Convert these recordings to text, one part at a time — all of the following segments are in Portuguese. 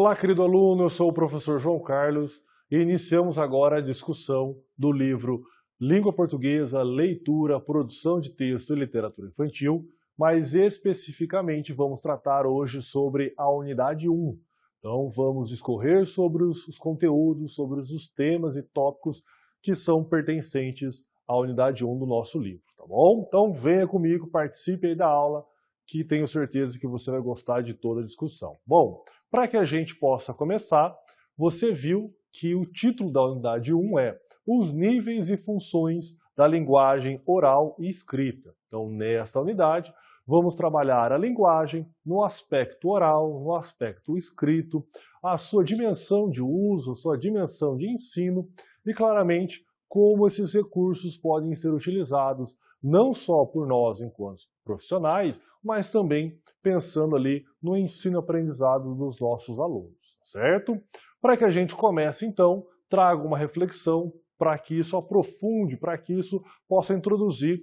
Olá, querido aluno, eu sou o professor João Carlos e iniciamos agora a discussão do livro Língua Portuguesa, Leitura, Produção de Texto e Literatura Infantil, mas especificamente vamos tratar hoje sobre a unidade 1. Então vamos discorrer sobre os conteúdos, sobre os temas e tópicos que são pertencentes à unidade 1 do nosso livro, tá bom? Então venha comigo, participe aí da aula, que tenho certeza que você vai gostar de toda a discussão. Bom, para que a gente possa começar, você viu que o título da unidade 1 é Os níveis e funções da linguagem oral e escrita. Então, nesta unidade, vamos trabalhar a linguagem no aspecto oral, no aspecto escrito, a sua dimensão de uso, sua dimensão de ensino e, claramente, como esses recursos podem ser utilizados não só por nós enquanto profissionais, mas também pensando ali no ensino-aprendizado dos nossos alunos, certo? Para que a gente comece, então, trago uma reflexão para que isso aprofunde, para que isso possa introduzir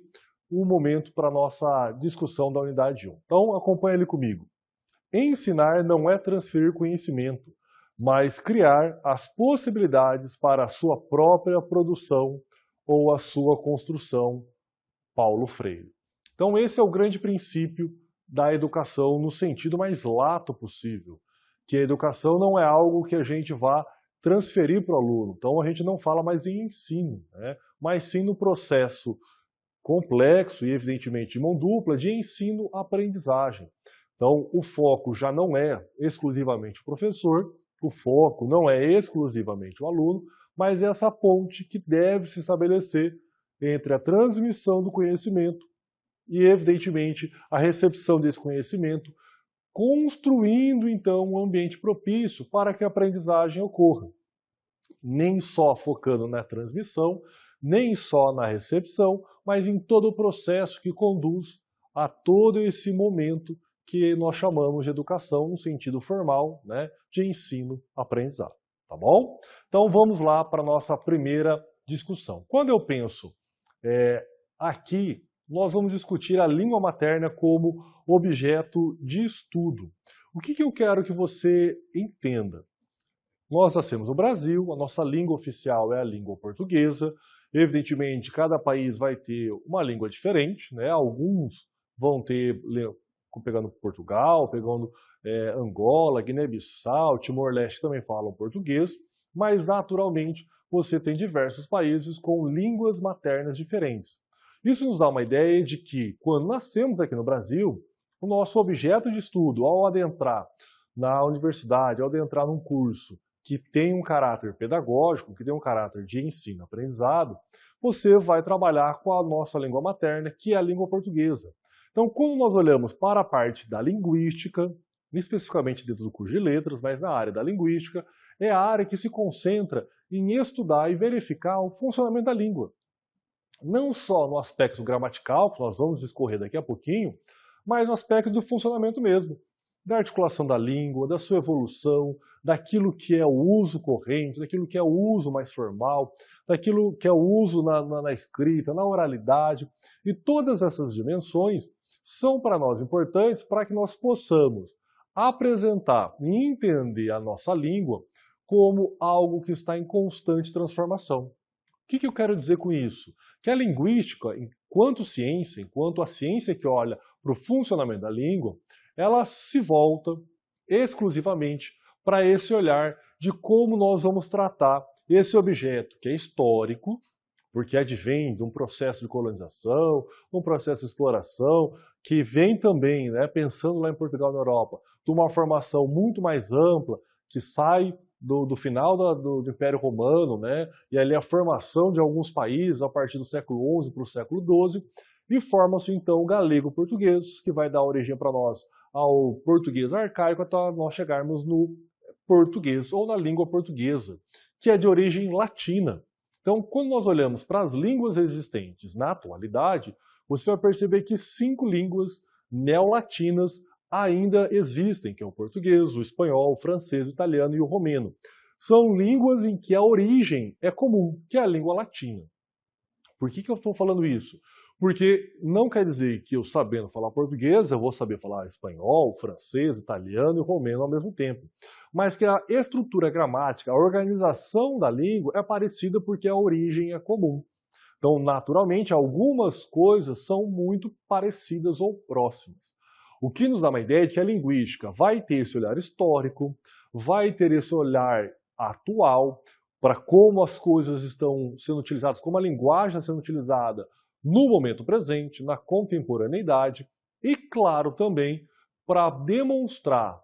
um momento para a nossa discussão da unidade 1. Então, acompanhe ele comigo. Ensinar não é transferir conhecimento, mas criar as possibilidades para a sua própria produção ou a sua construção. Paulo Freire. Então esse é o grande princípio da educação no sentido mais lato possível, que a educação não é algo que a gente vá transferir para o aluno. Então a gente não fala mais em ensino, né? Mas sim no processo complexo e evidentemente de mão dupla de ensino-aprendizagem. Então o foco já não é exclusivamente o professor, o foco não é exclusivamente o aluno, mas é essa ponte que deve se estabelecer entre a transmissão do conhecimento e, evidentemente, a recepção desse conhecimento, construindo, então, um ambiente propício para que a aprendizagem ocorra. Nem só focando na transmissão, nem só na recepção, mas em todo o processo que conduz a todo esse momento que nós chamamos de educação no sentido formal, né, de ensino-aprendizado. Tá bom? Então vamos lá para a nossa primeira discussão. Quando eu penso aqui, nós vamos discutir a língua materna como objeto de estudo. O que eu quero que você entenda? Nós nascemos no Brasil, a nossa língua oficial é a língua portuguesa. Evidentemente, cada país vai ter uma língua diferente, né? Alguns vão ter, pegando Portugal, pegando Angola, Guiné-Bissau, Timor-Leste também falam português, mas naturalmente você tem diversos países com línguas maternas diferentes. Isso nos dá uma ideia de que, quando nascemos aqui no Brasil, o nosso objeto de estudo, ao adentrar na universidade, ao adentrar num curso que tem um caráter pedagógico, que tem um caráter de ensino-aprendizado, você vai trabalhar com a nossa língua materna, que é a língua portuguesa. Então, quando nós olhamos para a parte da linguística, especificamente dentro do curso de letras, mas na área da linguística, é a área que se concentra em estudar e verificar o funcionamento da língua. Não só no aspecto gramatical, que nós vamos discorrer daqui a pouquinho, mas no aspecto do funcionamento mesmo, da articulação da língua, da sua evolução, daquilo que é o uso corrente, daquilo que é o uso mais formal, daquilo que é o uso na escrita, na oralidade. E todas essas dimensões são para nós importantes para que nós possamos apresentar e entender a nossa língua como algo que está em constante transformação. O que eu quero dizer com isso? Que a linguística, enquanto a ciência que olha para o funcionamento da língua, ela se volta exclusivamente para esse olhar de como nós vamos tratar esse objeto que é histórico, porque advém de um processo de colonização, um processo de exploração, que vem também, né, pensando lá em Portugal e na Europa, de uma formação muito mais ampla, que sai do final do Império Romano, né, e ali a formação de alguns países a partir do século XI para o século XII, e forma-se então o galego-português, que vai dar origem para nós ao português arcaico até nós chegarmos no português ou na língua portuguesa, que é de origem latina. Então, quando nós olhamos para as línguas existentes na atualidade, você vai perceber que 5 línguas neolatinas ainda existem, que é o português, o espanhol, o francês, o italiano e o romeno. São línguas em que a origem é comum, que é a língua latina. Por que eu estou falando isso? Porque não quer dizer que eu sabendo falar português, eu vou saber falar espanhol, francês, italiano e romeno ao mesmo tempo. Mas que a estrutura gramática, a organização da língua é parecida porque a origem é comum. Então, naturalmente, algumas coisas são muito parecidas ou próximas. O que nos dá uma ideia de que a linguística vai ter esse olhar histórico, vai ter esse olhar atual para como as coisas estão sendo utilizadas, como a linguagem está sendo utilizada no momento presente, na contemporaneidade, e, claro, também para demonstrar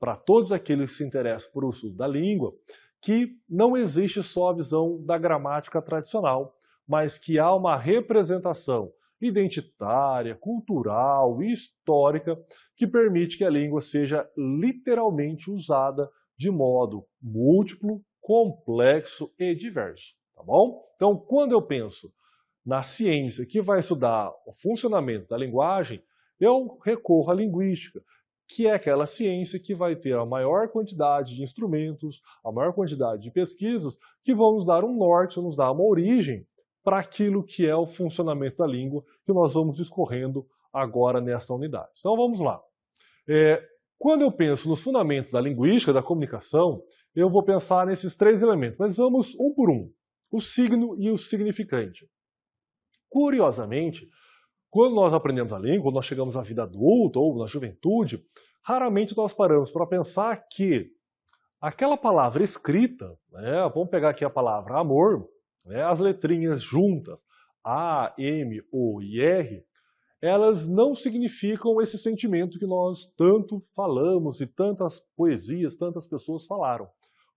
para todos aqueles que se interessam por uso da língua que não existe só a visão da gramática tradicional, mas que há uma representação identitária, cultural e histórica que permite que a língua seja literalmente usada de modo múltiplo, complexo e diverso, tá bom? Então, quando eu penso na ciência que vai estudar o funcionamento da linguagem, eu recorro à linguística, que é aquela ciência que vai ter a maior quantidade de instrumentos, a maior quantidade de pesquisas que vão nos dar um norte, nos dar uma origem para aquilo que é o funcionamento da língua que nós vamos discorrendo agora nesta unidade. Então vamos lá. Quando eu penso nos fundamentos da linguística, da comunicação, eu vou pensar nesses três elementos, mas vamos um por um. O signo e o significante. Curiosamente, quando nós aprendemos a língua, quando nós chegamos à vida adulta ou na juventude, raramente nós paramos para pensar que aquela palavra escrita, né, vamos pegar aqui a palavra amor, né, as letrinhas juntas, A, M, O e R, elas não significam esse sentimento que nós tanto falamos e tantas poesias, tantas pessoas falaram.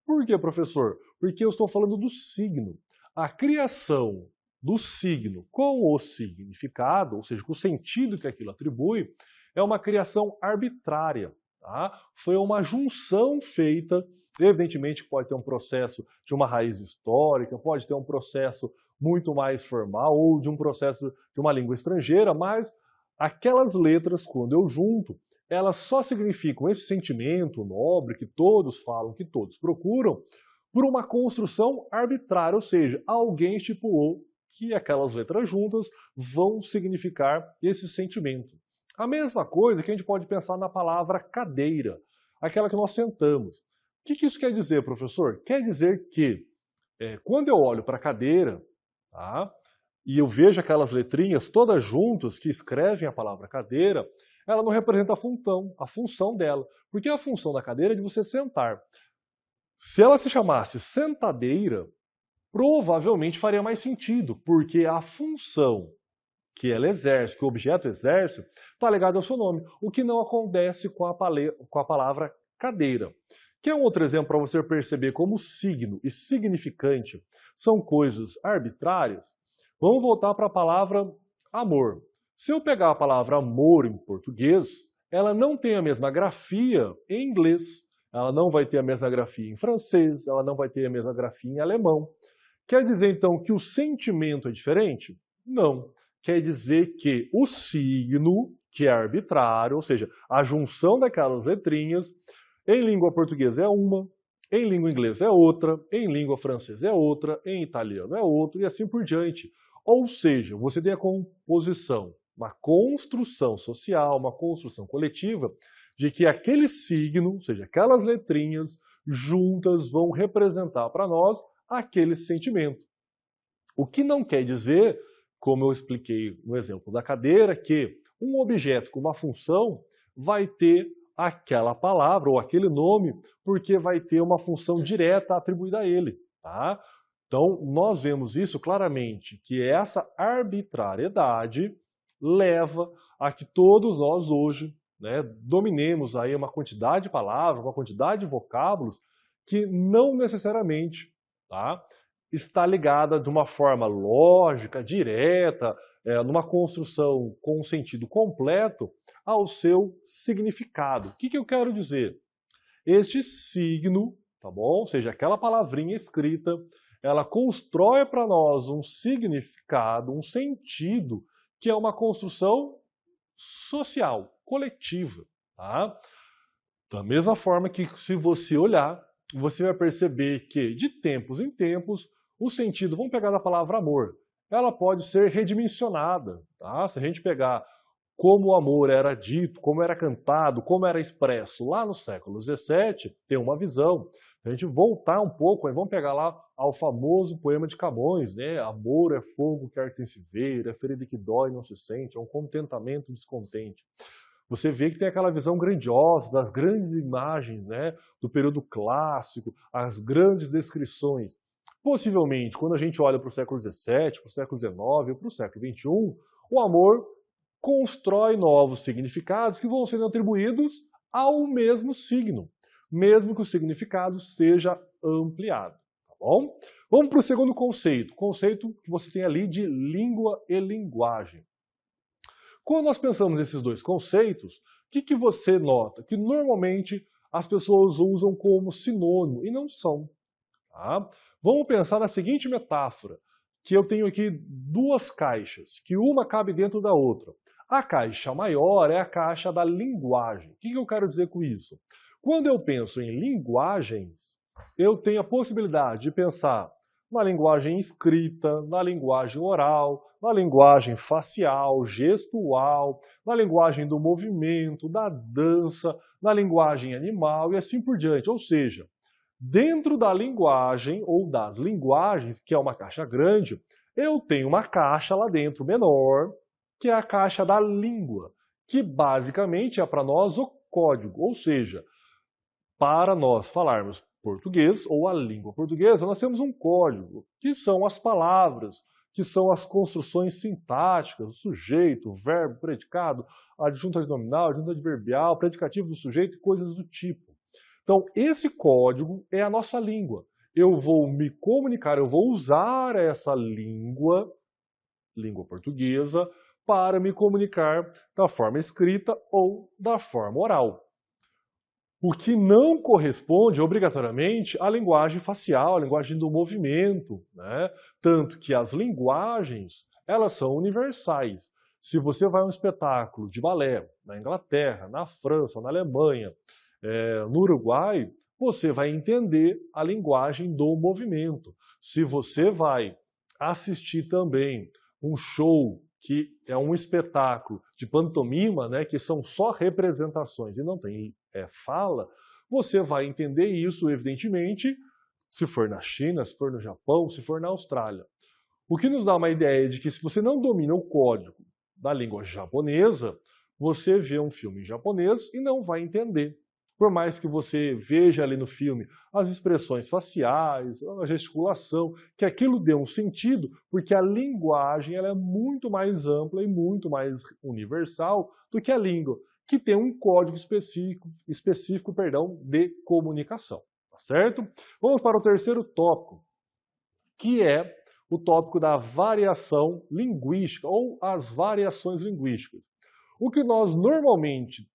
Por quê, professor? Porque eu estou falando do signo. A criação do signo com o significado, ou seja, com o sentido que aquilo atribui, é uma criação arbitrária. Tá? Foi uma junção feita, evidentemente pode ter um processo de uma raiz histórica, pode ter um processo muito mais formal ou de um processo de uma língua estrangeira, mas aquelas letras, quando eu junto, elas só significam esse sentimento nobre que todos falam, que todos procuram, por uma construção arbitrária, ou seja, alguém estipulou que aquelas letras juntas vão significar esse sentimento. A mesma coisa que a gente pode pensar na palavra cadeira, aquela que nós sentamos. O que isso quer dizer, professor? Quer dizer que quando eu olho para a cadeira, tá, e eu vejo aquelas letrinhas todas juntas que escrevem a palavra cadeira, ela não representa a função dela. Porque a função da cadeira é de você sentar. Se ela se chamasse sentadeira, provavelmente faria mais sentido, porque a função que ela exerce, que o objeto exerce, está ligado ao seu nome, o que não acontece com a palavra cadeira. Quer um outro exemplo para você perceber como signo e significante são coisas arbitrárias? Vamos voltar para a palavra amor. Se eu pegar a palavra amor em português, ela não tem a mesma grafia em inglês, ela não vai ter a mesma grafia em francês, ela não vai ter a mesma grafia em alemão. Quer dizer, então, que o sentimento é diferente? Não. Quer dizer que o signo, que é arbitrário, ou seja, a junção daquelas letrinhas, em língua portuguesa é uma, em língua inglesa é outra, em língua francesa é outra, em italiano é outra, e assim por diante. Ou seja, você tem a composição, uma construção social, uma construção coletiva, de que aquele signo, ou seja, aquelas letrinhas juntas vão representar para nós aquele sentimento. O que não quer dizer, como eu expliquei no exemplo da cadeira, que um objeto com uma função vai ter aquela palavra ou aquele nome porque vai ter uma função direta atribuída a ele. Tá? Então, nós vemos isso claramente, que essa arbitrariedade leva a que todos nós hoje, né, dominemos aí uma quantidade de palavras, uma quantidade de vocábulos que não necessariamente, tá, está ligada de uma forma lógica, direta, numa construção com um sentido completo ao seu significado. O que eu quero dizer? Este signo, tá bom? Ou seja, aquela palavrinha escrita, ela constrói para nós um significado, um sentido, que é uma construção social, coletiva. Tá? Da mesma forma que, se você olhar, você vai perceber que, de tempos em tempos, o sentido, vamos pegar a palavra amor, ela pode ser redimensionada. Tá? Se a gente pegar como o amor era dito, como era cantado, como era expresso lá no século XVII, tem uma visão. Se a gente voltar um pouco, vamos pegar lá ao famoso poema de Camões, né? Amor é fogo que arde sem se ver, é ferida que dói e não se sente, é um contentamento descontente. Você vê que tem aquela visão grandiosa das grandes imagens, né, do período clássico, as grandes descrições. Possivelmente, quando a gente olha para o século XVII, para o século XIX, para o século XXI, o amor constrói novos significados que vão sendo atribuídos ao mesmo signo, mesmo que o significado seja ampliado. Tá bom? Vamos para o segundo conceito, conceito que você tem ali de língua e linguagem. Quando nós pensamos nesses dois conceitos, o que você nota? Que normalmente as pessoas usam como sinônimo e não são. Tá? Vamos pensar na seguinte metáfora, que eu tenho aqui duas caixas, que uma cabe dentro da outra. A caixa maior é a caixa da linguagem. O que eu quero dizer com isso? Quando eu penso em linguagens, eu tenho a possibilidade de pensar na linguagem escrita, na linguagem oral, na linguagem facial, gestual, na linguagem do movimento, da dança, na linguagem animal e assim por diante. Ou seja, dentro da linguagem ou das linguagens, que é uma caixa grande, eu tenho uma caixa lá dentro menor, que é a caixa da língua, que basicamente é para nós o código, ou seja, para nós falarmos português ou a língua portuguesa, nós temos um código, que são as palavras, que são as construções sintáticas, o sujeito, o verbo, o predicado, a adjunta adnominal, a adjunta adverbial, o predicativo do sujeito e coisas do tipo. Então, esse código é a nossa língua. Eu vou me comunicar, eu vou usar essa língua portuguesa, para me comunicar da forma escrita ou da forma oral. O que não corresponde obrigatoriamente à linguagem facial, à linguagem do movimento, né? Tanto que as linguagens, elas são universais. Se você vai a um espetáculo de balé na Inglaterra, na França, na Alemanha, no Uruguai, você vai entender a linguagem do movimento. Se você vai assistir também um show que é um espetáculo de pantomima, né, que são só representações e não tem fala, você vai entender isso, evidentemente, se for na China, se for no Japão, se for na Austrália. O que nos dá uma ideia de que se você não domina o código da língua japonesa, você vê um filme em japonês e não vai entender. Por mais que você veja ali no filme as expressões faciais, a gesticulação, que aquilo dê um sentido, porque a linguagem ela é muito mais ampla e muito mais universal do que a língua, que tem um código específico de comunicação. Tá certo? Vamos para o terceiro tópico, que é o tópico da variação linguística ou as variações linguísticas. O que nós normalmente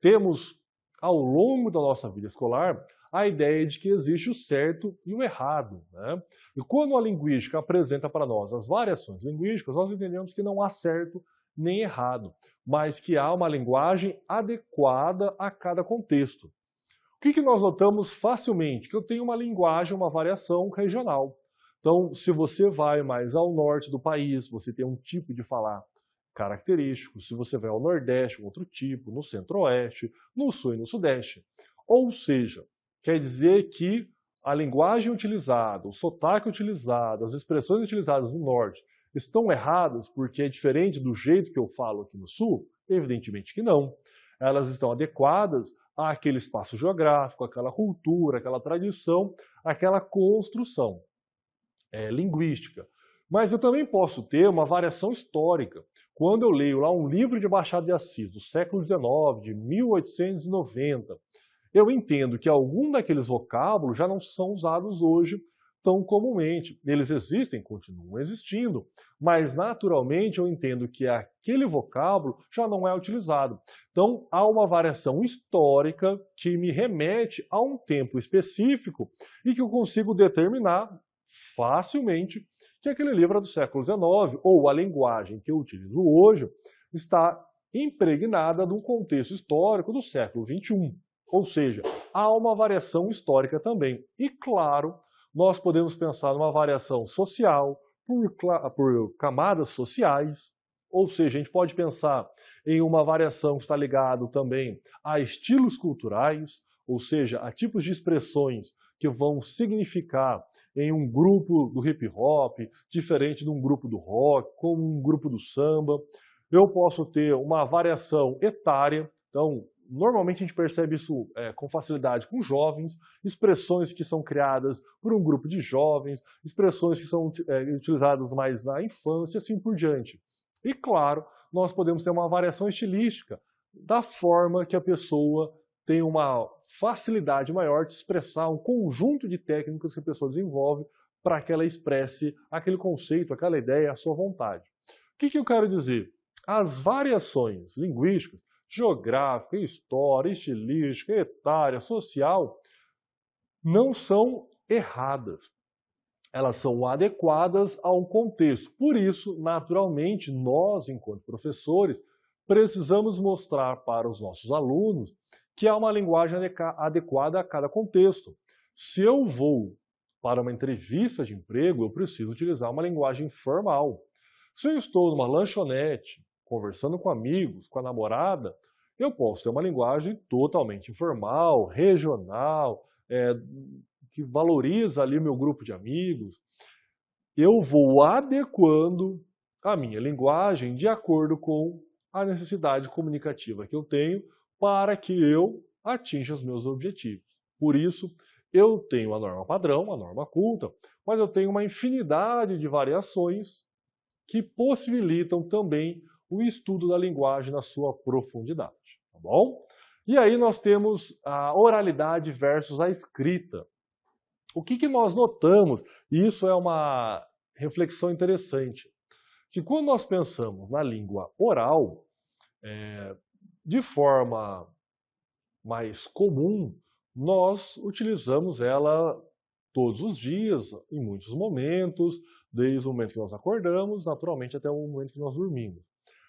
temos ao longo da nossa vida escolar, a ideia de que existe o certo e o errado, né? E quando a linguística apresenta para nós as variações linguísticas, nós entendemos que não há certo nem errado, mas que há uma linguagem adequada a cada contexto. O que nós notamos facilmente? Que eu tenho uma linguagem, uma variação regional. Então, se você vai mais ao norte do país, você tem um tipo de falar característico. Se você vai ao Nordeste, um outro tipo, no Centro-Oeste, no Sul e no Sudeste. Ou seja, quer dizer que a linguagem utilizada, o sotaque utilizado, as expressões utilizadas no Norte estão erradas porque é diferente do jeito que eu falo aqui no Sul? Evidentemente que não. Elas estão adequadas àquele espaço geográfico, àquela cultura, àquela tradição, àquela construção linguística. Mas eu também posso ter uma variação histórica. Quando eu leio lá um livro de Machado de Assis, do século XIX, de 1890, eu entendo que algum daqueles vocábulos já não são usados hoje tão comumente. Eles existem, continuam existindo, mas naturalmente eu entendo que aquele vocábulo já não é utilizado. Então há uma variação histórica que me remete a um tempo específico e que eu consigo determinar facilmente que aquele livro é do século XIX, ou a linguagem que eu utilizo hoje está impregnada de um contexto histórico do século XXI. Ou seja, há uma variação histórica também. E, claro, nós podemos pensar numa variação social, por camadas sociais, Ou seja, a gente pode pensar em uma variação que está ligada também a estilos culturais, ou seja, a tipos de expressões que vão significar em um grupo do hip hop, diferente de um grupo do rock, como um grupo do samba. Eu posso ter uma variação etária, então normalmente a gente percebe isso com facilidade com jovens, expressões que são criadas por um grupo de jovens, expressões que são utilizadas mais na infância e assim por diante. E claro, nós podemos ter uma variação estilística da forma que a pessoa tem uma facilidade maior de expressar um conjunto de técnicas que a pessoa desenvolve para que ela expresse aquele conceito, aquela ideia à sua vontade. O que eu quero dizer? As variações linguísticas, geográfica, história, estilística, etária, social, não são erradas. Elas são adequadas a um contexto. Por isso, naturalmente, nós, enquanto professores, precisamos mostrar para os nossos alunos que há uma linguagem adequada a cada contexto. Se eu vou para uma entrevista de emprego, eu preciso utilizar uma linguagem formal. Se eu estou numa lanchonete, conversando com amigos, com a namorada, eu posso ter uma linguagem totalmente informal, regional, que valoriza ali o meu grupo de amigos. Eu vou adequando a minha linguagem de acordo com a necessidade comunicativa que eu tenho para que eu atinja os meus objetivos. Por isso, eu tenho a norma padrão, a norma culta, mas eu tenho uma infinidade de variações que possibilitam também o estudo da linguagem na sua profundidade, tá bom? E aí nós temos a oralidade versus a escrita. O que nós notamos, e isso é uma reflexão interessante, que quando nós pensamos na língua oral, de forma mais comum, nós utilizamos ela todos os dias, em muitos momentos, desde o momento que nós acordamos, naturalmente até o momento que nós dormimos.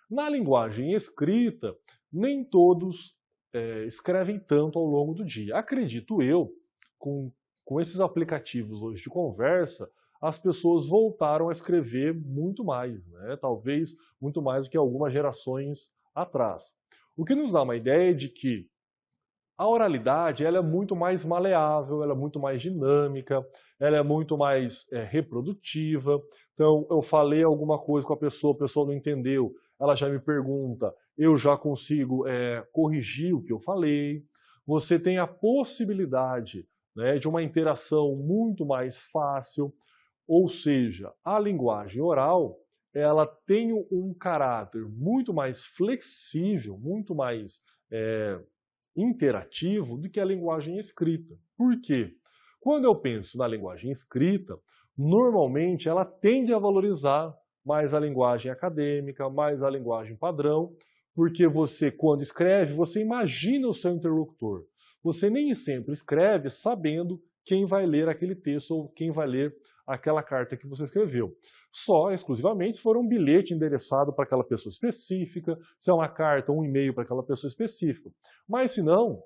Na linguagem escrita, nem todos escrevem tanto ao longo do dia. Acredito eu, com esses aplicativos hoje de conversa, as pessoas voltaram a escrever muito mais, né? Talvez muito mais do que algumas gerações atrás. O que nos dá uma ideia de que a oralidade ela é muito mais maleável, ela é muito mais dinâmica, ela é muito mais reprodutiva. Então, eu falei alguma coisa com a pessoa não entendeu, ela já me pergunta, eu já consigo corrigir o que eu falei. Você tem a possibilidade, né, de uma interação muito mais fácil, ou seja, a linguagem oral ela tem um caráter muito mais flexível, muito mais interativo do que a linguagem escrita. Por quê? Quando eu penso na linguagem escrita, normalmente ela tende a valorizar mais a linguagem acadêmica, mais a linguagem padrão, porque você, quando escreve, você imagina o seu interlocutor. Você nem sempre escreve sabendo quem vai ler aquele texto ou quem vai ler aquela carta que você escreveu. Só, exclusivamente, se for um bilhete endereçado para aquela pessoa específica, se é uma carta, um e-mail para aquela pessoa específica. Mas se não,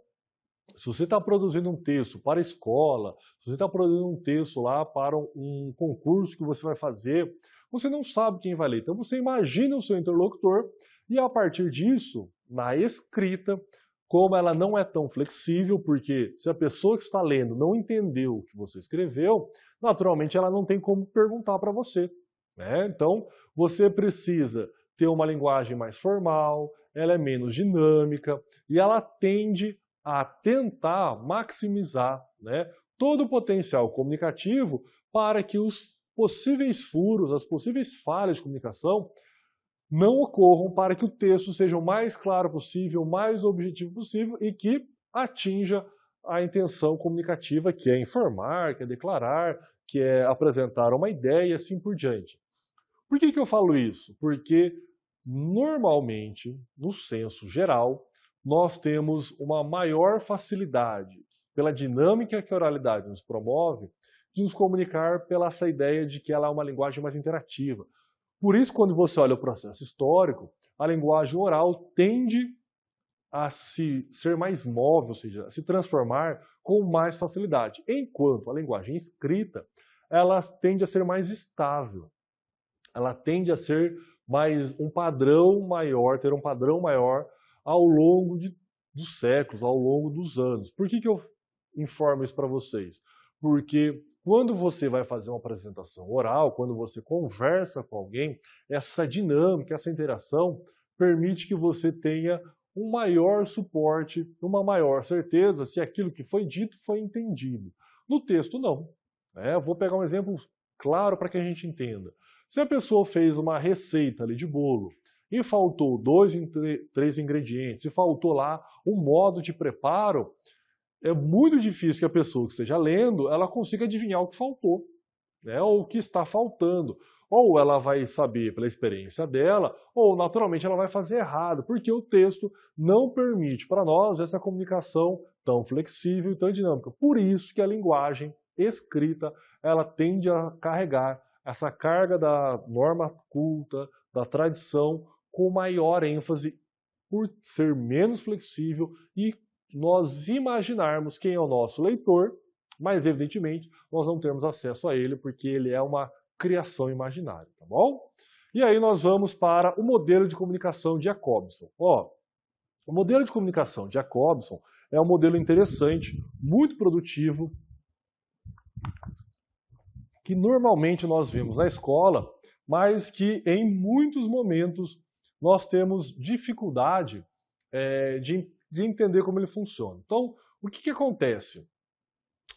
se você está produzindo um texto para a escola, se você está produzindo um texto lá para um concurso que você vai fazer, você não sabe quem vai ler. Então você imagina o seu interlocutor e a partir disso, na escrita, como ela não é tão flexível, porque se a pessoa que está lendo não entendeu o que você escreveu, naturalmente ela não tem como perguntar para você, né? Então você precisa ter uma linguagem mais formal, ela é menos dinâmica e ela tende a tentar maximizar, né, todo o potencial comunicativo para que os possíveis furos, as possíveis falhas de comunicação não ocorram, para que o texto seja o mais claro possível, o mais objetivo possível e que atinja a intenção comunicativa, que é informar, que é declarar, que é apresentar uma ideia e assim por diante. Por que eu falo isso? Porque normalmente, no senso geral, nós temos uma maior facilidade, pela dinâmica que a oralidade nos promove, de nos comunicar pela essa ideia de que ela é uma linguagem mais interativa. Por isso, quando você olha o processo histórico, a linguagem oral tende a ser mais móvel, ou seja, a se transformar com mais facilidade, enquanto a linguagem escrita ela tende a ser mais estável, ela tende a ser mas um padrão maior, ter um padrão maior ao longo dos séculos, ao longo dos anos. Por que eu informo isso para vocês? Porque quando você vai fazer uma apresentação oral, quando você conversa com alguém, essa dinâmica, essa interação permite que você tenha um maior suporte, uma maior certeza se aquilo que foi dito foi entendido. No texto, não. Eu vou pegar um exemplo claro para que a gente entenda. Se a pessoa fez uma receita ali de bolo e faltou 2, 3 ingredientes, e faltou lá um modo de preparo, é muito difícil que a pessoa que esteja lendo, ela consiga adivinhar o que faltou, né, ou o que está faltando. Ou ela vai saber pela experiência dela, ou naturalmente ela vai fazer errado, porque o texto não permite para nós essa comunicação tão flexível e tão dinâmica. Por isso que a linguagem escrita, ela tende a carregar essa carga da norma culta, da tradição, com maior ênfase por ser menos flexível e nós imaginarmos quem é o nosso leitor, mas evidentemente nós não temos acesso a ele porque ele é uma criação imaginária, tá bom? E aí nós vamos para o modelo de comunicação de Jacobson. O modelo de comunicação de Jacobson é um modelo interessante, muito produtivo, que normalmente nós vemos na escola, mas que em muitos momentos nós temos dificuldade de entender como ele funciona. Então, o que acontece?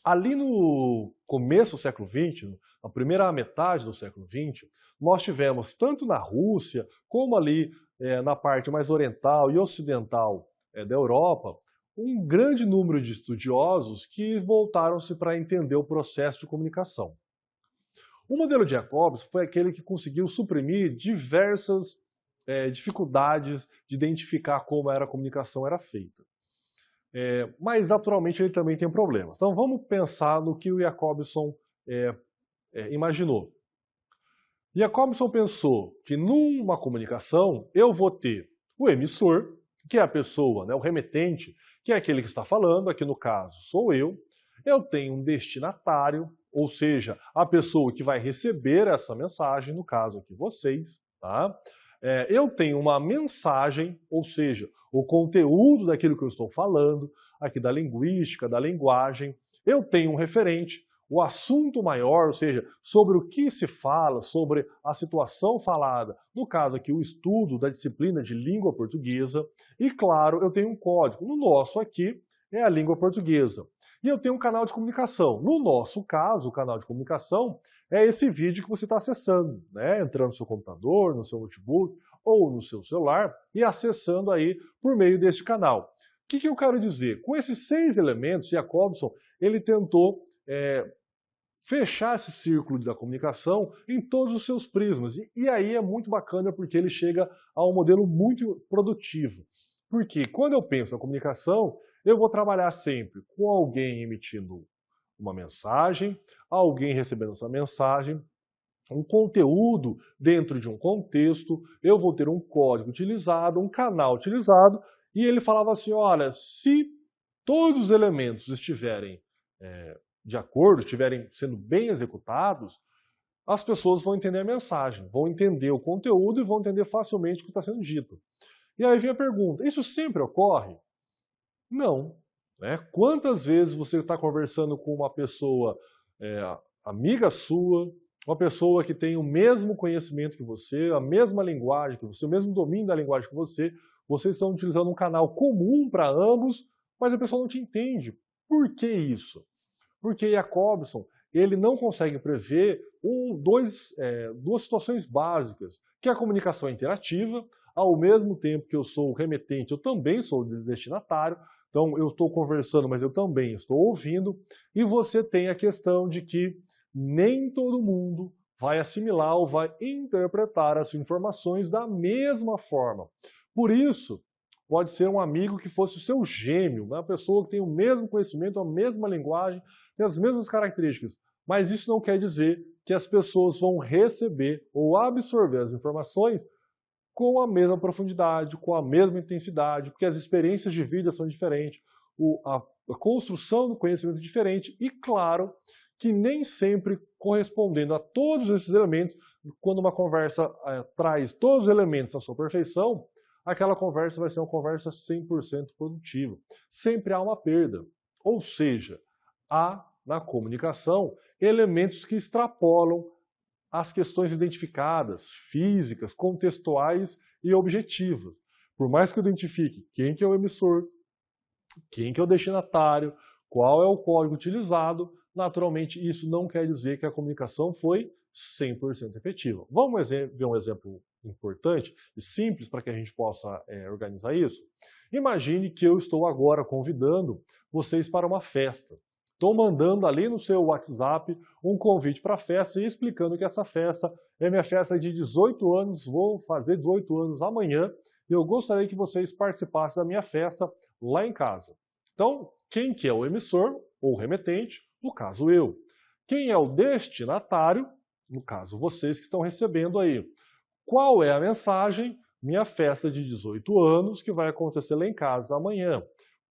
Ali no começo do século XX, na primeira metade do século XX, nós tivemos, tanto na Rússia, como ali na parte mais oriental e ocidental da Europa, um grande número de estudiosos que voltaram-se para entender o processo de comunicação. O modelo de Jacobson foi aquele que conseguiu suprimir diversas dificuldades de identificar como a comunicação era feita. Mas, naturalmente, ele também tem problemas. Então, vamos pensar no que o Jacobson imaginou. Jacobson pensou que numa comunicação eu vou ter o emissor, que é a pessoa, né, o remetente, que é aquele que está falando, aqui no caso sou eu tenho um destinatário, ou seja, a pessoa que vai receber essa mensagem, no caso aqui vocês, tá? Eu tenho uma mensagem, ou seja, o conteúdo daquilo que eu estou falando, aqui da linguística, da linguagem. Eu tenho um referente, o assunto maior, ou seja, sobre o que se fala, sobre a situação falada, no caso aqui o estudo da disciplina de língua portuguesa, e claro, eu tenho um código. No nosso aqui é a língua portuguesa. E eu tenho um canal de comunicação. No nosso caso, o canal de comunicação é esse vídeo que você está acessando, né? Entrando no seu computador, no seu notebook ou no seu celular e acessando aí por meio deste canal. O que eu quero dizer? Com esses 6 elementos, Jacobson ele tentou fechar esse círculo da comunicação em todos os seus prismas. E aí é muito bacana porque ele chega a um modelo muito produtivo. Porque quando eu penso na comunicação, eu vou trabalhar sempre com alguém emitindo uma mensagem, alguém recebendo essa mensagem, um conteúdo dentro de um contexto, eu vou ter um código utilizado, um canal utilizado, e ele falava assim, olha, se todos os elementos estiverem de acordo, estiverem sendo bem executados, as pessoas vão entender a mensagem, vão entender o conteúdo e vão entender facilmente o que está sendo dito. E aí vem a pergunta, isso sempre ocorre? Não. Quantas vezes você está conversando com uma pessoa amiga sua, uma pessoa que tem o mesmo conhecimento que você, a mesma linguagem que você, o mesmo domínio da linguagem que você, vocês estão utilizando um canal comum para ambos, mas a pessoa não te entende. Por que isso? Porque Jacobson ele não consegue prever duas situações básicas, que é a comunicação interativa, ao mesmo tempo que eu sou o remetente, eu também sou o destinatário, então eu estou conversando, mas eu também estou ouvindo, e você tem a questão de que nem todo mundo vai assimilar ou vai interpretar as informações da mesma forma. Por isso, pode ser um amigo que fosse o seu gêmeo, uma pessoa que tem o mesmo conhecimento, a mesma linguagem, tem as mesmas características, mas isso não quer dizer que as pessoas vão receber ou absorver as informações com a mesma profundidade, com a mesma intensidade, porque as experiências de vida são diferentes, a construção do conhecimento é diferente e, claro, que nem sempre correspondendo a todos esses elementos, quando uma conversa traz todos os elementos à sua perfeição, aquela conversa vai ser uma conversa 100% produtiva. Sempre há uma perda. Ou seja, há na comunicação elementos que extrapolam as questões identificadas, físicas, contextuais e objetivas. Por mais que eu identifique quem que é o emissor, quem que é o destinatário, qual é o código utilizado, naturalmente isso não quer dizer que a comunicação foi 100% efetiva. Vamos ver um exemplo importante e simples para que a gente possa organizar isso? Imagine que eu estou agora convidando vocês para uma festa. Estou mandando ali no seu WhatsApp um convite para a festa e explicando que essa festa é minha festa de 18 anos, vou fazer 18 anos amanhã e eu gostaria que vocês participassem da minha festa lá em casa. Então, quem que é o emissor ou remetente? No caso, eu. Quem é o destinatário? No caso, vocês que estão recebendo aí. Qual é a mensagem? Minha festa de 18 anos que vai acontecer lá em casa amanhã.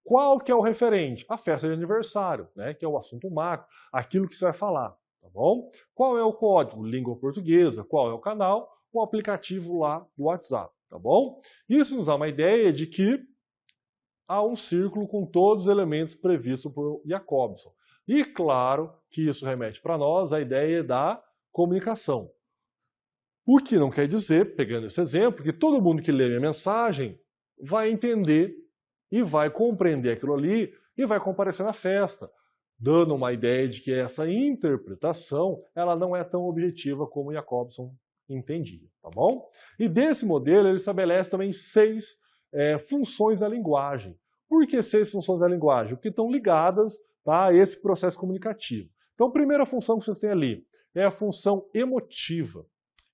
Qual que é o referente? A festa de aniversário, né? Que é o assunto macro, aquilo que você vai falar, tá bom? Qual é o código? Língua portuguesa. Qual é o canal? O aplicativo lá do WhatsApp, tá bom? Isso nos dá uma ideia de que há um círculo com todos os elementos previstos por Jacobson. E claro que isso remete para nós à ideia da comunicação. O que não quer dizer, pegando esse exemplo, que todo mundo que lê a minha mensagem vai entender e vai compreender aquilo ali e vai comparecer na festa, dando uma ideia de que essa interpretação ela não é tão objetiva como Jacobson entendia, tá bom? E desse modelo ele estabelece também 6 funções da linguagem. Por que 6 funções da linguagem? Porque estão ligadas, tá, a esse processo comunicativo. Então a primeira função que vocês têm ali é a função emotiva,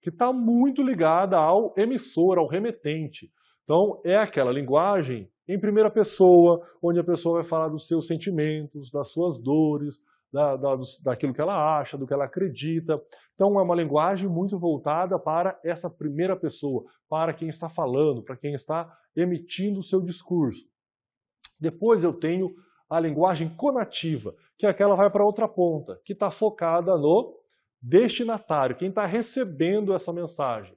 que está muito ligada ao emissor, ao remetente. Então, é aquela linguagem em primeira pessoa, onde a pessoa vai falar dos seus sentimentos, das suas dores, daquilo que ela acha, do que ela acredita. Então, é uma linguagem muito voltada para essa primeira pessoa, para quem está falando, para quem está emitindo o seu discurso. Depois eu tenho a linguagem conativa, que é aquela que vai para outra ponta, que está focada no destinatário, quem está recebendo essa mensagem,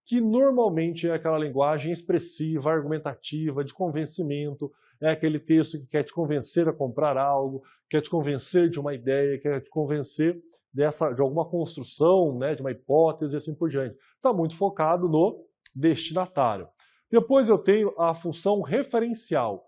que normalmente é aquela linguagem expressiva, argumentativa, de convencimento, é aquele texto que quer te convencer a comprar algo, quer te convencer de uma ideia, quer te convencer de alguma construção, né, de uma hipótese e assim por diante. Está muito focado no destinatário. Depois eu tenho a função referencial,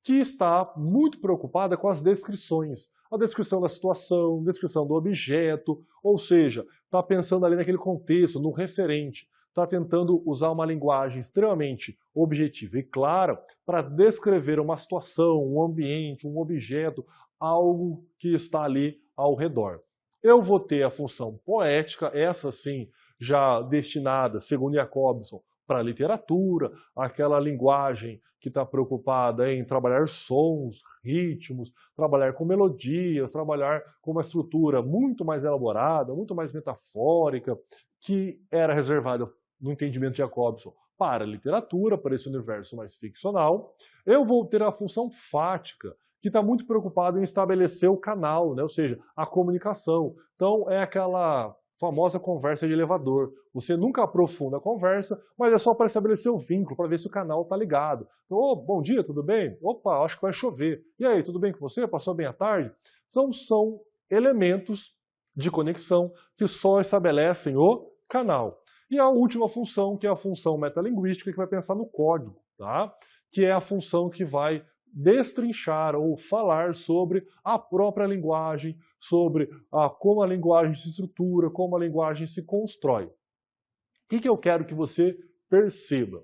que está muito preocupada com as descrições. A descrição da situação, descrição do objeto, ou seja, está pensando ali naquele contexto, no referente, está tentando usar uma linguagem extremamente objetiva e clara para descrever uma situação, um ambiente, um objeto, algo que está ali ao redor. Eu vou ter a função poética, essa sim, já destinada, segundo Jacobson, para a literatura, aquela linguagem que está preocupada em trabalhar sons, ritmos, trabalhar com melodias, trabalhar com uma estrutura muito mais elaborada, muito mais metafórica, que era reservada no entendimento de Jacobson para a literatura, para esse universo mais ficcional. Eu vou ter a função fática, que está muito preocupada em estabelecer o canal, né? Ou seja, a comunicação. Então é aquela famosa conversa de elevador. Você nunca aprofunda a conversa, mas é só para estabelecer o vínculo, para ver se o canal está ligado. Então, oh, bom dia, tudo bem? Opa, acho que vai chover. E aí, tudo bem com você? Passou bem a tarde? São elementos de conexão que só estabelecem o canal. E a última função, que é a função metalinguística, que vai pensar no código, tá? Que é a função que vai destrinchar ou falar sobre a própria linguagem, sobre como a linguagem se estrutura, como a linguagem se constrói. O que eu quero que você perceba?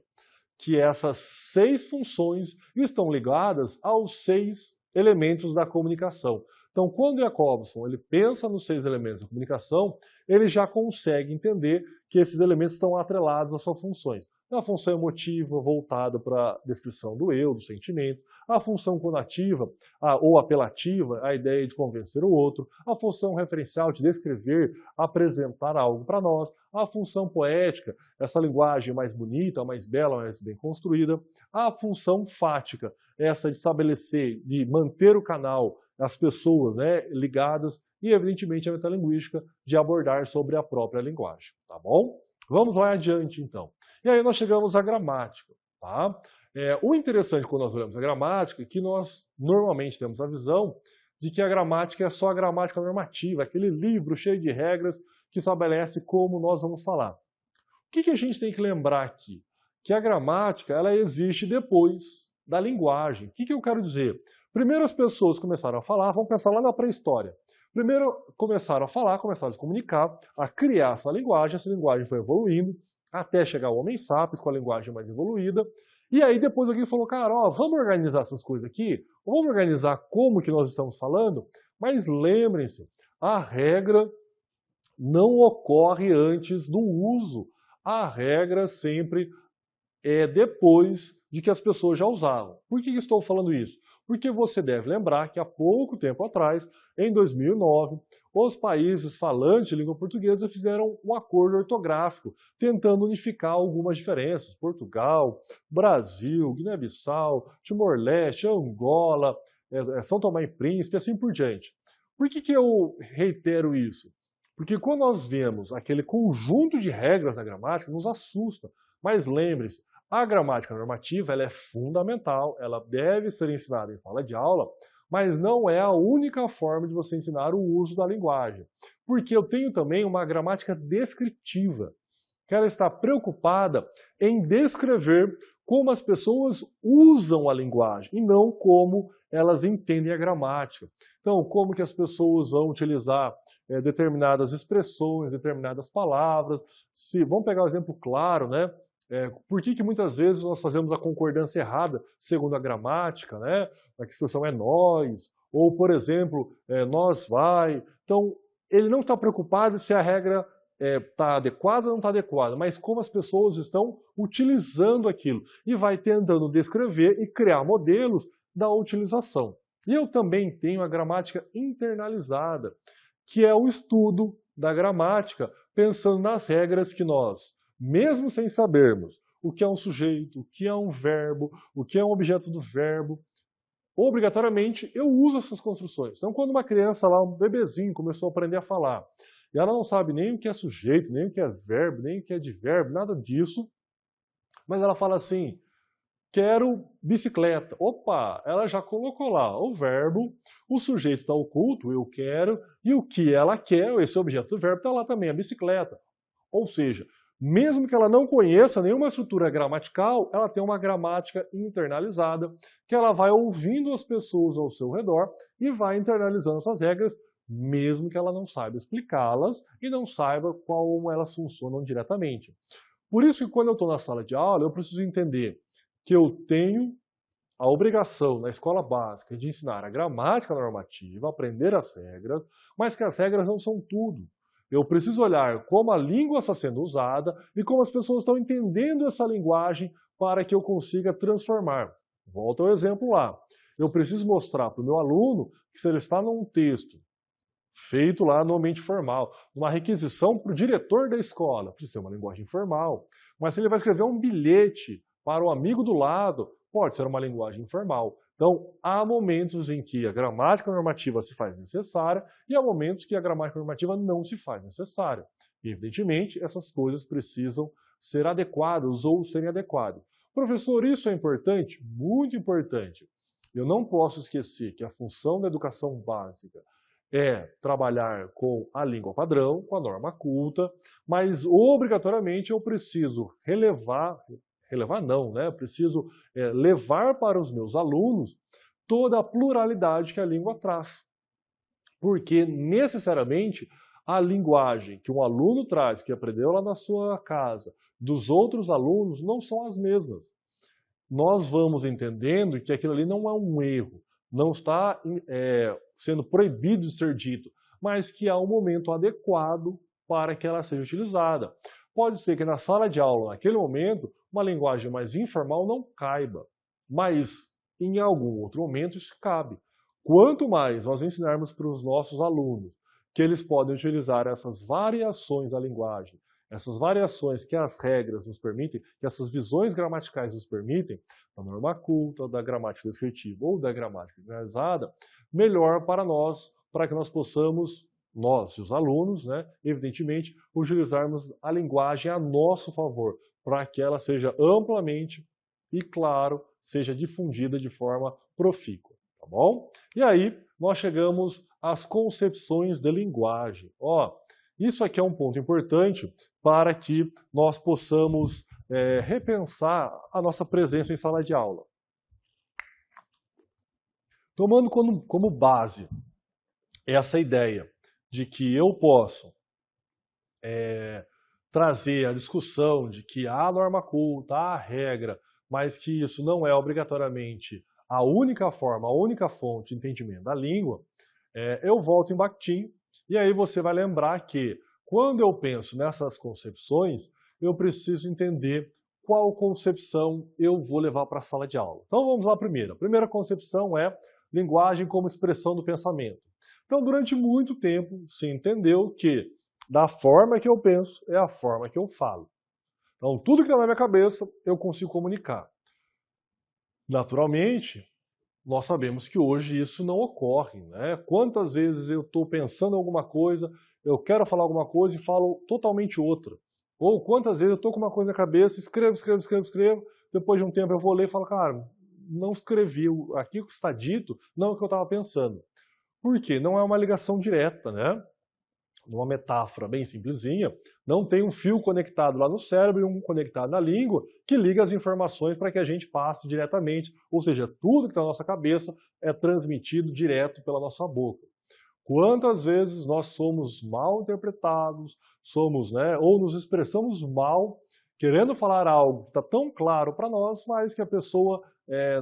Que essas 6 funções estão ligadas aos 6 elementos da comunicação. Então, quando Jacobson ele pensa nos 6 elementos da comunicação, ele já consegue entender que esses elementos estão atrelados às suas funções. A função emotiva, voltada para a descrição do eu, do sentimento. A função conativa, ou apelativa, a ideia de convencer o outro. A função referencial, de descrever, apresentar algo para nós. A função poética, essa linguagem mais bonita, mais bela, mais bem construída. A função fática, essa de estabelecer, de manter o canal, as pessoas, né, ligadas e, evidentemente, a metalinguística de abordar sobre a própria linguagem, tá bom? Vamos lá adiante, então. E aí nós chegamos à gramática, tá? O interessante quando nós olhamos a gramática é que nós normalmente temos a visão de que a gramática é só a gramática normativa, aquele livro cheio de regras que estabelece como nós vamos falar. O que a gente tem que lembrar aqui? Que a gramática ela existe depois da linguagem. O que eu quero dizer? Primeiro as pessoas começaram a falar, vamos pensar lá na pré-história. Primeiro começaram a falar, começaram a se comunicar, a criar essa linguagem foi evoluindo, até chegar ao Homem Sapiens com a linguagem mais evoluída. E aí depois alguém falou, cara, ó, vamos organizar essas coisas aqui, vamos organizar como que nós estamos falando, mas lembrem-se, a regra não ocorre antes do uso. A regra sempre é depois de que as pessoas já usavam. Por que estou falando isso? Porque você deve lembrar que há pouco tempo atrás, em 2009, os países falantes de língua portuguesa fizeram um acordo ortográfico, tentando unificar algumas diferenças. Portugal, Brasil, Guiné-Bissau, Timor-Leste, Angola, São Tomé e Príncipe, assim por diante. Por que eu reitero isso? Porque quando nós vemos aquele conjunto de regras da gramática, nos assusta. Mas lembre-se, a gramática normativa ela é fundamental, ela deve ser ensinada em sala de aula, mas não é a única forma de você ensinar o uso da linguagem. Porque eu tenho também uma gramática descritiva, que ela está preocupada em descrever como as pessoas usam a linguagem e não como elas entendem a gramática. Então, como que as pessoas vão utilizar determinadas expressões, determinadas palavras. Vamos pegar um exemplo claro, né? Por que muitas vezes nós fazemos a concordância errada segundo a gramática, né? A expressão é nós, ou, por exemplo, nós vai. Então, ele não está preocupado se a regra está adequada ou não está adequada, mas como as pessoas estão utilizando aquilo. E vai tentando descrever e criar modelos da utilização. E eu também tenho a gramática internalizada, que é o estudo da gramática, pensando nas regras que nós, mesmo sem sabermos o que é um sujeito, o que é um verbo, o que é um objeto do verbo, obrigatoriamente eu uso essas construções. Então, quando uma criança lá, um bebezinho, começou a aprender a falar, e ela não sabe nem o que é sujeito, nem o que é verbo, nem o que é advérbio, nada disso, mas ela fala assim, quero bicicleta. Opa, ela já colocou lá o verbo, o sujeito está oculto, eu quero, e o que ela quer, esse objeto do verbo, está lá também, a bicicleta. Ou seja, mesmo que ela não conheça nenhuma estrutura gramatical, ela tem uma gramática internalizada, que ela vai ouvindo as pessoas ao seu redor e vai internalizando essas regras, mesmo que ela não saiba explicá-las e não saiba como elas funcionam diretamente. Por isso que quando eu estou na sala de aula, eu preciso entender que eu tenho a obrigação na escola básica de ensinar a gramática normativa, aprender as regras, mas que as regras não são tudo. Eu preciso olhar como a língua está sendo usada e como as pessoas estão entendendo essa linguagem para que eu consiga transformar. Volto ao exemplo lá. Eu preciso mostrar para o meu aluno que se ele está num texto feito lá no ambiente formal, uma requisição para o diretor da escola, precisa ser uma linguagem formal, mas se ele vai escrever um bilhete para o amigo do lado, pode ser uma linguagem informal. Então, há momentos em que a gramática normativa se faz necessária e há momentos que a gramática normativa não se faz necessária. E, evidentemente, essas coisas precisam ser adequadas ou serem adequadas. Professor, isso é importante? Muito importante. Eu não posso esquecer que a função da educação básica é trabalhar com a língua padrão, com a norma culta, mas obrigatoriamente eu preciso relevar não, né? Eu preciso levar para os meus alunos toda a pluralidade que a língua traz. Porque, necessariamente, a linguagem que um aluno traz, que aprendeu lá na sua casa, dos outros alunos, não são as mesmas. Nós vamos entendendo que aquilo ali não é um erro, não está sendo proibido de ser dito, mas que há um momento adequado para que ela seja utilizada. Pode ser que na sala de aula, naquele momento, uma linguagem mais informal não caiba, mas em algum outro momento isso cabe. Quanto mais nós ensinarmos para os nossos alunos que eles podem utilizar essas variações da linguagem, essas variações que as regras nos permitem, que essas visões gramaticais nos permitem, da norma culta, da gramática descritiva ou da gramática generalizada, melhor para nós, para que nós possamos, nós e os alunos, né, evidentemente, utilizarmos a linguagem a nosso favor, para que ela seja amplamente e, claro, seja difundida de forma profícua, tá bom? E aí, nós chegamos às concepções de linguagem. Ó, isso aqui é um ponto importante para que nós possamos repensar a nossa presença em sala de aula. Tomando como base essa ideia de que eu posso trazer a discussão de que há norma culta, há regra, mas que isso não é obrigatoriamente a única forma, a única fonte de entendimento da língua, eu volto em Bakhtin, e aí você vai lembrar que quando eu penso nessas concepções, eu preciso entender qual concepção eu vou levar para a sala de aula. Então vamos lá primeiro. A primeira concepção é linguagem como expressão do pensamento. Então durante muito tempo se entendeu que da forma que eu penso é a forma que eu falo. Então tudo que está na minha cabeça eu consigo comunicar. Naturalmente, nós sabemos que hoje isso não ocorre, né? Quantas vezes eu estou pensando em alguma coisa, eu quero falar alguma coisa e falo totalmente outra. Ou quantas vezes eu estou com uma coisa na cabeça, escrevo, depois de um tempo eu vou ler e falo, cara, não escrevi, aquilo que está dito não é o que eu estava pensando. Por quê? Não é uma ligação direta, né? Numa metáfora bem simplesinha, não tem um fio conectado lá no cérebro e um conectado na língua que liga as informações para que a gente passe diretamente, ou seja, tudo que está na nossa cabeça é transmitido direto pela nossa boca. Quantas vezes nós somos mal interpretados, ou nos expressamos mal, querendo falar algo que está tão claro para nós, mas que a pessoa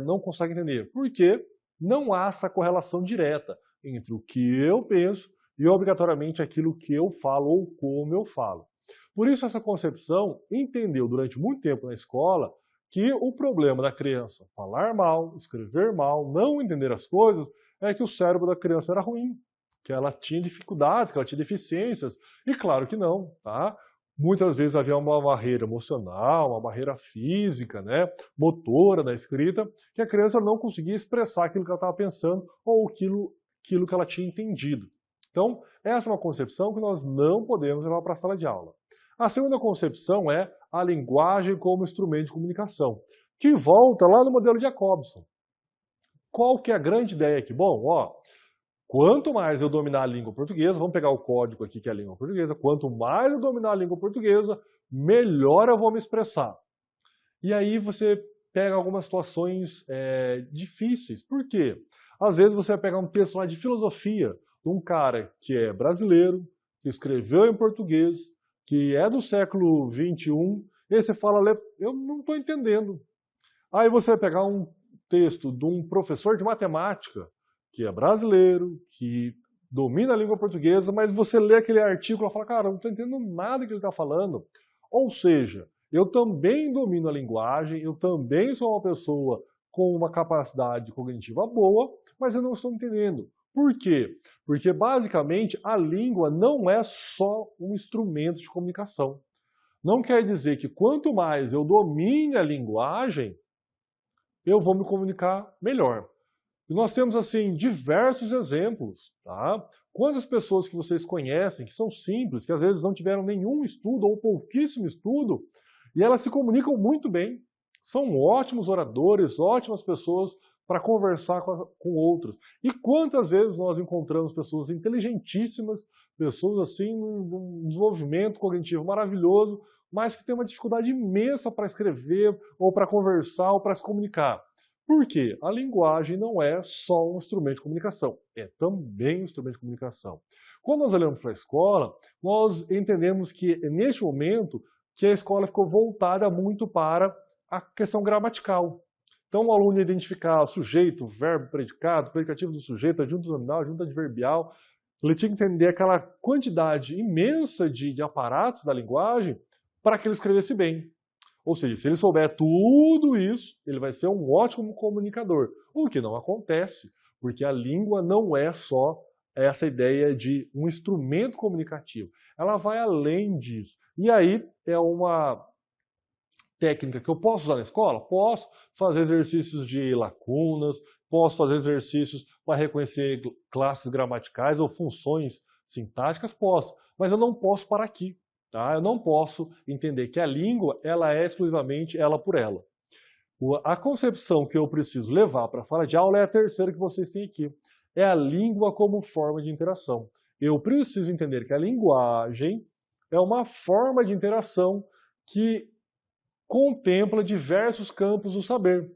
não consegue entender. Por quê? Não há essa correlação direta entre o que eu penso e obrigatoriamente aquilo que eu falo ou como eu falo. Por isso essa concepção entendeu durante muito tempo na escola que o problema da criança falar mal, escrever mal, não entender as coisas, é que o cérebro da criança era ruim, que ela tinha dificuldades, que ela tinha deficiências. E claro que não, tá? Muitas vezes havia uma barreira emocional, uma barreira física, né, motora da escrita, que a criança não conseguia expressar aquilo que ela estava pensando ou aquilo que ela tinha entendido. Então, essa é uma concepção que nós não podemos levar para a sala de aula. A segunda concepção é a linguagem como instrumento de comunicação, que volta lá no modelo de Jacobson. Qual que é a grande ideia aqui? Bom, ó, quanto mais eu dominar a língua portuguesa, vamos pegar o código aqui que é a língua portuguesa, quanto mais eu dominar a língua portuguesa, melhor eu vou me expressar. E aí você pega algumas situações difíceis. Por quê? Às vezes você vai pegar um texto lá de filosofia, de um cara que é brasileiro, que escreveu em português, que é do século XXI, e aí você fala, eu não estou entendendo. Aí você vai pegar um texto de um professor de matemática, que é brasileiro, que domina a língua portuguesa, mas você lê aquele artigo e fala, cara, eu não estou entendendo nada que ele está falando. Ou seja, eu também domino a linguagem, eu também sou uma pessoa com uma capacidade cognitiva boa, mas eu não estou entendendo. Por quê? Porque, basicamente, a língua não é só um instrumento de comunicação. Não quer dizer que quanto mais eu domine a linguagem, eu vou me comunicar melhor. E nós temos, assim, diversos exemplos, tá? Quantas pessoas que vocês conhecem, que são simples, que às vezes não tiveram nenhum estudo ou pouquíssimo estudo, e elas se comunicam muito bem. São ótimos oradores, ótimas pessoas para conversar com outros. E quantas vezes nós encontramos pessoas inteligentíssimas, pessoas assim num desenvolvimento cognitivo maravilhoso, mas que têm uma dificuldade imensa para escrever, ou para conversar, ou para se comunicar. Por quê? A linguagem não é só um instrumento de comunicação, é também um instrumento de comunicação. Quando nós olhamos para a escola, nós entendemos que, neste momento, que a escola ficou voltada muito para a questão gramatical. Então, o aluno ia identificar sujeito, verbo, predicado, predicativo do sujeito, adjunto nominal, adjunto adverbial. Ele tinha que entender aquela quantidade imensa de aparatos da linguagem para que ele escrevesse bem. Ou seja, se ele souber tudo isso, ele vai ser um ótimo comunicador. O que não acontece, porque a língua não é só essa ideia de um instrumento comunicativo. Ela vai além disso. E aí é uma técnica que eu posso usar na escola? Posso fazer exercícios de lacunas, posso fazer exercícios para reconhecer classes gramaticais ou funções sintáticas? Posso, mas eu não posso parar aqui. Tá? Eu não posso entender que a língua ela é exclusivamente ela por ela. A concepção que eu preciso levar para a sala de aula é a terceira que vocês têm aqui. É a língua como forma de interação. Eu preciso entender que a linguagem é uma forma de interação que contempla diversos campos do saber.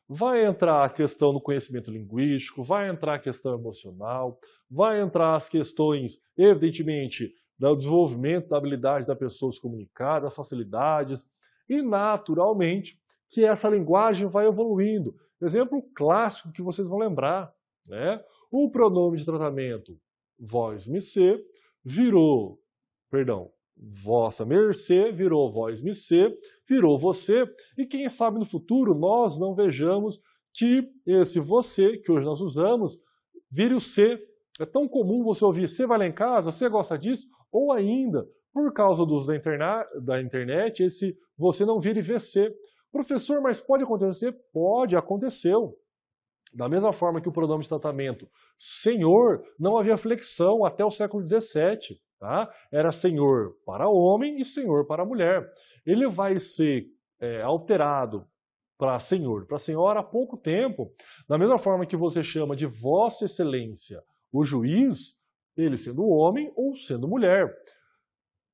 Vai entrar a questão do conhecimento linguístico, vai entrar a questão emocional, vai entrar as questões, evidentemente, do desenvolvimento da habilidade da pessoa se comunicar, das facilidades, e naturalmente que essa linguagem vai evoluindo. Exemplo clássico que vocês vão lembrar, né? O pronome de tratamento vós-me-se virou, perdão, vossa mercê, virou vós-me-se, virou você, e quem sabe no futuro nós não vejamos que esse você, que hoje nós usamos, vire o se. É tão comum você ouvir, você vai lá em casa, você gosta disso, ou ainda, por causa do uso da internet, esse você não vire VC. Professor, mas pode acontecer? Pode, aconteceu. Da mesma forma que o pronome de tratamento senhor, não havia flexão até o século XVII. Tá? Era senhor para homem e senhor para mulher. Ele vai ser alterado para senhor, para senhora há pouco tempo. Da mesma forma que você chama de Vossa Excelência o juiz, ele sendo homem ou sendo mulher.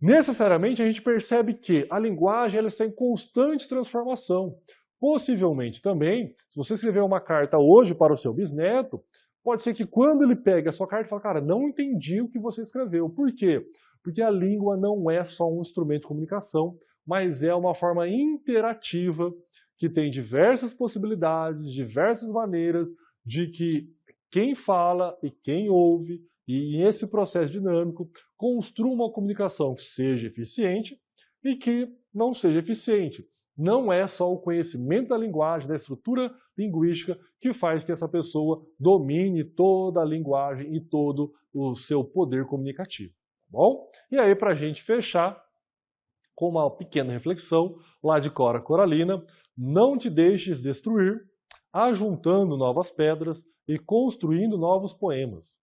Necessariamente a gente percebe que a linguagem ela está em constante transformação. Possivelmente também, se você escrever uma carta hoje para o seu bisneto, pode ser que quando ele pegue a sua carta e fale, cara, não entendi o que você escreveu. Por quê? Porque a língua não é só um instrumento de comunicação, mas é uma forma interativa que tem diversas possibilidades, diversas maneiras de que quem fala e quem ouve, e esse processo dinâmico, construa uma comunicação que seja eficiente e que não seja eficiente. Não é só o conhecimento da linguagem, da estrutura linguística, que faz que essa pessoa domine toda a linguagem e todo o seu poder comunicativo. Tá bom? E aí, para a gente fechar, com uma pequena reflexão, lá de Cora Coralina, não te deixes destruir, ajuntando novas pedras e construindo novos poemas.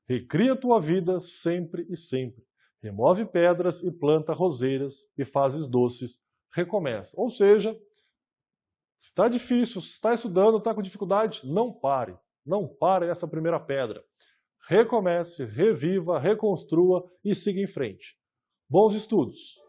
Recria tua vida sempre e sempre. Remove pedras e planta roseiras e fazes doces. Recomeça. Ou seja, se está difícil, se está estudando, está com dificuldade, não pare. Não pare nessa primeira pedra. Recomece, reviva, reconstrua e siga em frente. Bons estudos!